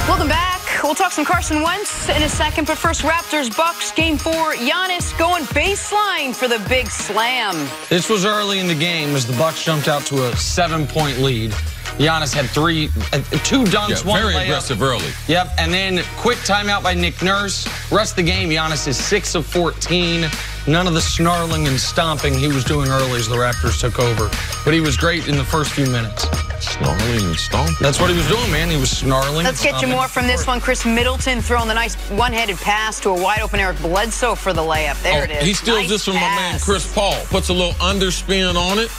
Welcome back. We'll talk some Carson Wentz in a second, but first, Raptors-Bucks Game 4. Giannis going baseline for the big slam. This was early in the game as the Bucks jumped out to a 7-point lead. Giannis had two dunks, one very layup. aggressive early. Yep, and then quick timeout by Nick Nurse. Rest of the game, Giannis is 6 of 14. None of the snarling and stomping he was doing early as the Raptors took over. But he was great in the first few minutes. Snarling and stomping. That's what he was doing, man. He was snarling. Let's get you more from this one. Chris Middleton throwing the nice one-handed pass to a wide-open Eric Bledsoe for the layup. There it is. He steals this from my man Chris Paul. Puts a little underspin on it.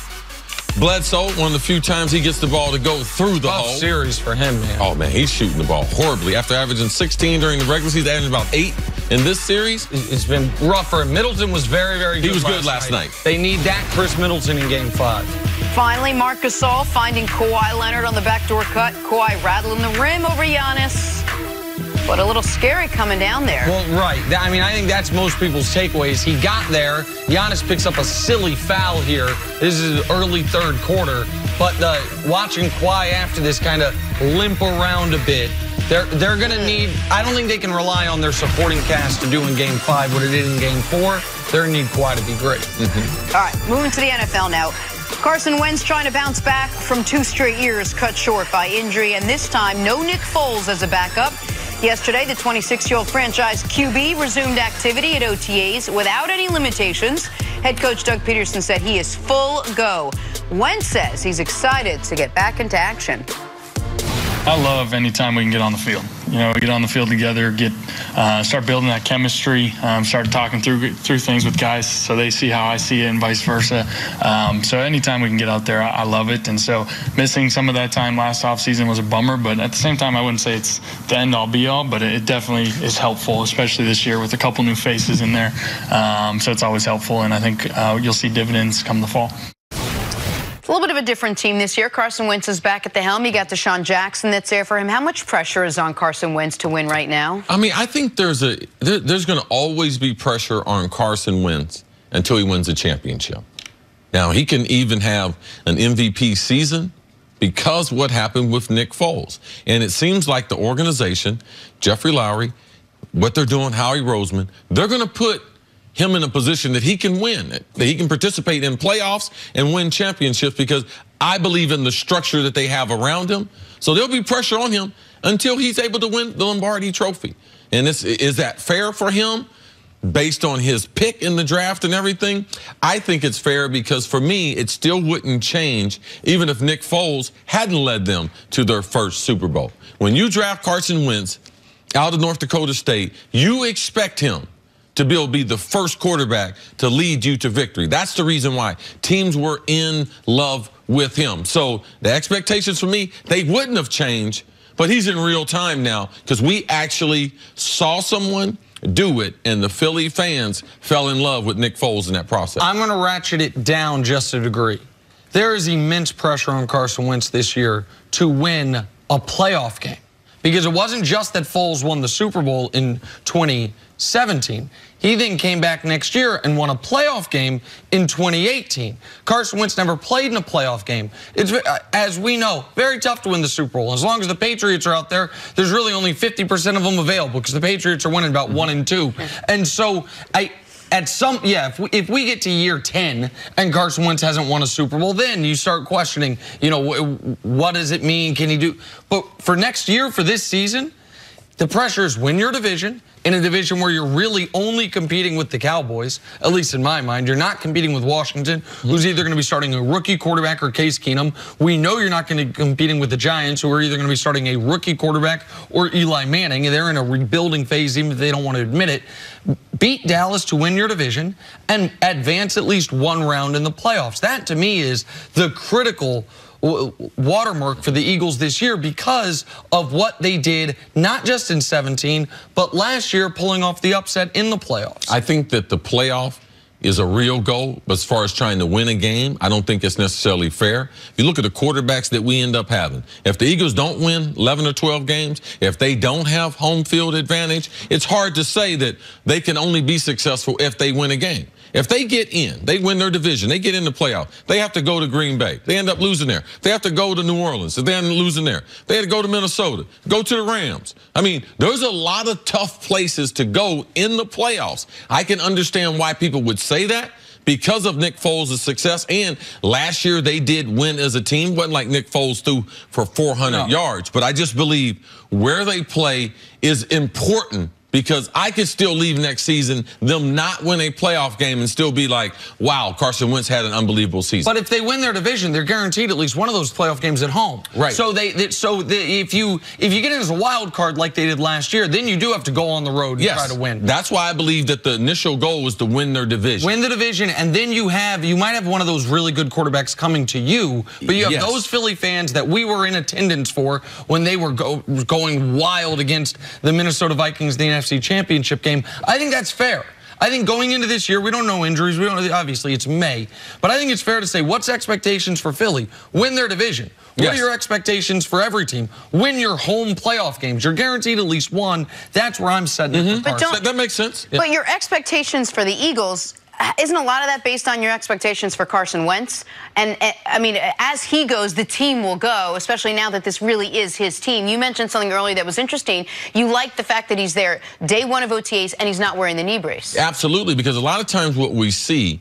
Bledsoe, one of the few times he gets the ball to go through the hole. Series for him, man. Oh, man, he's shooting the ball horribly. After averaging 16 during the regular season, averaging about 8 in this series. It's been rough for him. Middleton was very, very good. He was good last night. They need that Chris Middleton in Game 5. Finally, Marc Gasol finding Kawhi Leonard on the backdoor cut. Kawhi rattling the rim over Giannis. But a little scary coming down there. Well, right. I mean, I think that's most people's takeaways. He got there. Giannis picks up a silly foul here. This is early third quarter. But watching Kawhi after this kind of limp around a bit, they're going to need, I don't think they can rely on their supporting cast to do in Game 5 what it did in Game 4. They're going to need Kawhi to be great. All right, moving to the NFL now. Carson Wentz trying to bounce back from 2 straight years cut short by injury, and this time no Nick Foles as a backup. Yesterday, the 26-year-old franchise QB resumed activity at OTAs without any limitations. Head coach Doug Peterson said he is full go. Wentz says he's excited to get back into action. I love any time we can get on the field. You know, get on the field together, start building that chemistry, start talking through things with guys so they see how I see it and vice versa. So anytime we can get out there, I love it. And so missing some of that time last offseason was a bummer, but at the same time, I wouldn't say it's the end-all be-all, but it definitely is helpful, especially this year with a couple new faces in there. So it's always helpful, and I think you'll see dividends come the fall. It's a little bit of a different team this year. Carson Wentz is back at the helm. You got Deshaun Jackson that's there for him. How much pressure is on Carson Wentz to win right now? I mean, I think there's going to always be pressure on Carson Wentz until he wins a championship. Now, he can even have an MVP season because what happened with Nick Foles. And it seems like the organization, Jeffrey Lowry, what they're doing, Howie Roseman, they're going to put him in a position that he can win, that he can participate in playoffs and win championships, because I believe in the structure that they have around him. So there'll be pressure on him until he's able to win the Lombardi Trophy. And is that fair for him based on his pick in the draft and everything? I think it's fair, because for me, it still wouldn't change even if Nick Foles hadn't led them to their first Super Bowl. When you draft Carson Wentz out of North Dakota State, you expect him to be the first quarterback to lead you to victory. That's the reason why teams were in love with him. So the expectations for me, they wouldn't have changed, but he's in real time now, because we actually saw someone do it, and the Philly fans fell in love with Nick Foles in that process. I'm going to ratchet it down just a degree. There is immense pressure on Carson Wentz this year to win a playoff game, because it wasn't just that Foles won the Super Bowl in 2017. He then came back next year and won a playoff game in 2018. Carson Wentz never played in a playoff game. It's, as we know, very tough to win the Super Bowl. As long as the Patriots are out there, there's really only 50% of them available, because the Patriots are winning about 1 and 2. And so if we get to year 10 and Carson Wentz hasn't won a Super Bowl, then you start questioning, you know, what does it mean? Can he do? But for next year, for this season, the pressure is win your division, in a division where you're really only competing with the Cowboys, at least in my mind. You're not competing with Washington, who's either going to be starting a rookie quarterback or Case Keenum. We know you're not going to be competing with the Giants, who are either going to be starting a rookie quarterback or Eli Manning. They're in a rebuilding phase, even if they don't want to admit it. Beat Dallas to win your division and advance at least one round in the playoffs. That, to me, is the critical watermark for the Eagles this year, because of what they did, not just in 17, but last year, pulling off the upset in the playoffs. I think that the playoff is a real goal, but as far as trying to win a game, I don't think it's necessarily fair. If you look at the quarterbacks that we end up having, if the Eagles don't win 11 or 12 games, if they don't have home field advantage, it's hard to say that they can only be successful if they win a game. If they get in, they win their division, they get in the playoff, they have to go to Green Bay. They end up losing there. They have to go to New Orleans. If they end up losing there, they had to go to Minnesota, go to the Rams. I mean, there's a lot of tough places to go in the playoffs. I can understand why people would say that because of Nick Foles' success. And last year they did win as a team. It wasn't like Nick Foles threw for 400 yards. But I just believe where they play is important, because I could still leave next season, them not win a playoff game and still be like, wow, Carson Wentz had an unbelievable season. But if they win their division, they're guaranteed at least one of those playoff games at home. Right. So if you get in as a wild card like they did last year, then you do have to go on the road and try to win. That's why I believe that the initial goal was to win their division. Win the division, and then you might have one of those really good quarterbacks coming to you, but you have those Philly fans that we were in attendance for when they were going wild against the Minnesota Vikings in the NFC Championship game. I think that's fair. I think going into this year, we don't know injuries. We don't. Obviously, it's May. But I think it's fair to say, what's expectations for Philly? Win their division. What are your expectations for every team? Win your home playoff games. You're guaranteed at least one. That's where I'm setting it. But that makes sense. But your expectations for the Eagles, isn't a lot of that based on your expectations for Carson Wentz? And, I mean, as he goes, the team will go, especially now that this really is his team. You mentioned something earlier that was interesting. You like the fact that he's there day one of OTAs and he's not wearing the knee brace. Absolutely, because a lot of times what we see,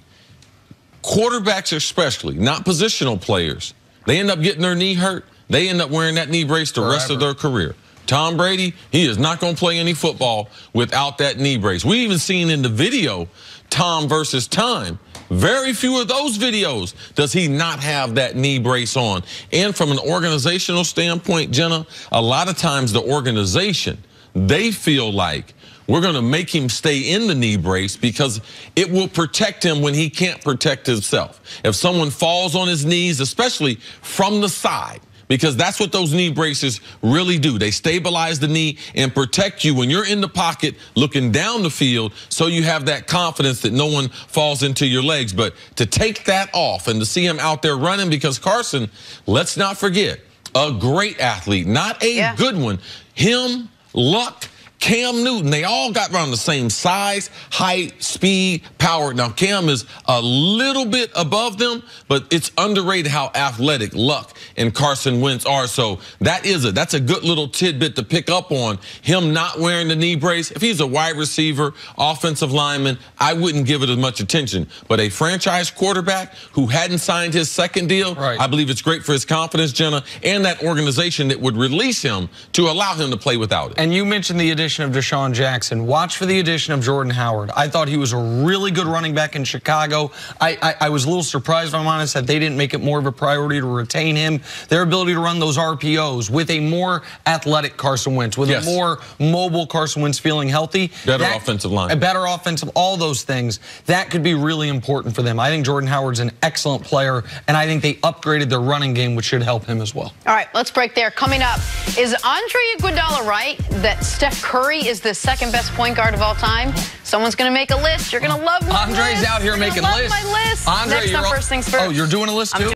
quarterbacks especially, not positional players, they end up getting their knee hurt. They end up wearing that knee brace the rest of their career. Tom Brady, he is not going to play any football without that knee brace. We even seen in the video, Tom versus Time, very few of those videos does he not have that knee brace on. And from an organizational standpoint, Jenna, a lot of times the organization, they feel like we're going to make him stay in the knee brace because it will protect him when he can't protect himself. If someone falls on his knees, especially from the side, because that's what those knee braces really do. They stabilize the knee and protect you when you're in the pocket looking down the field, so you have that confidence that no one falls into your legs. But to take that off and to see him out there running, because Carson, let's not forget, a great athlete, not a good one. Him, Luck, Cam Newton, they all got around the same size, height, speed, power. Now, Cam is a little bit above them, but it's underrated how athletic Luck and Carson Wentz are. So that's a good little tidbit to pick up on, him not wearing the knee brace. If he's a wide receiver, offensive lineman, I wouldn't give it as much attention. But a franchise quarterback who hadn't signed his second deal, I believe it's great for his confidence, Jenna, and that organization that would release him to allow him to play without it. And you mentioned the addition of Deshaun Jackson. Watch for the addition of Jordan Howard. I thought he was a really good running back in Chicago. I was a little surprised, if I'm honest, that they didn't make it more of a priority to retain him. Their ability to run those RPOs with a more athletic Carson Wentz, with a more mobile Carson Wentz feeling healthy. Better offensive line. A better offensive, all those things. That could be really important for them. I think Jordan Howard's an excellent player, and I think they upgraded their running game, which should help him as well. All right, let's break there. Coming up, is Andre Iguodala right that Steph Curry is the second best point guard of all time? Someone's going to make a list. You're going to love my list. Andre's out here making lists. My list. Andre, Next up, First Things First. Oh, you're doing a list too?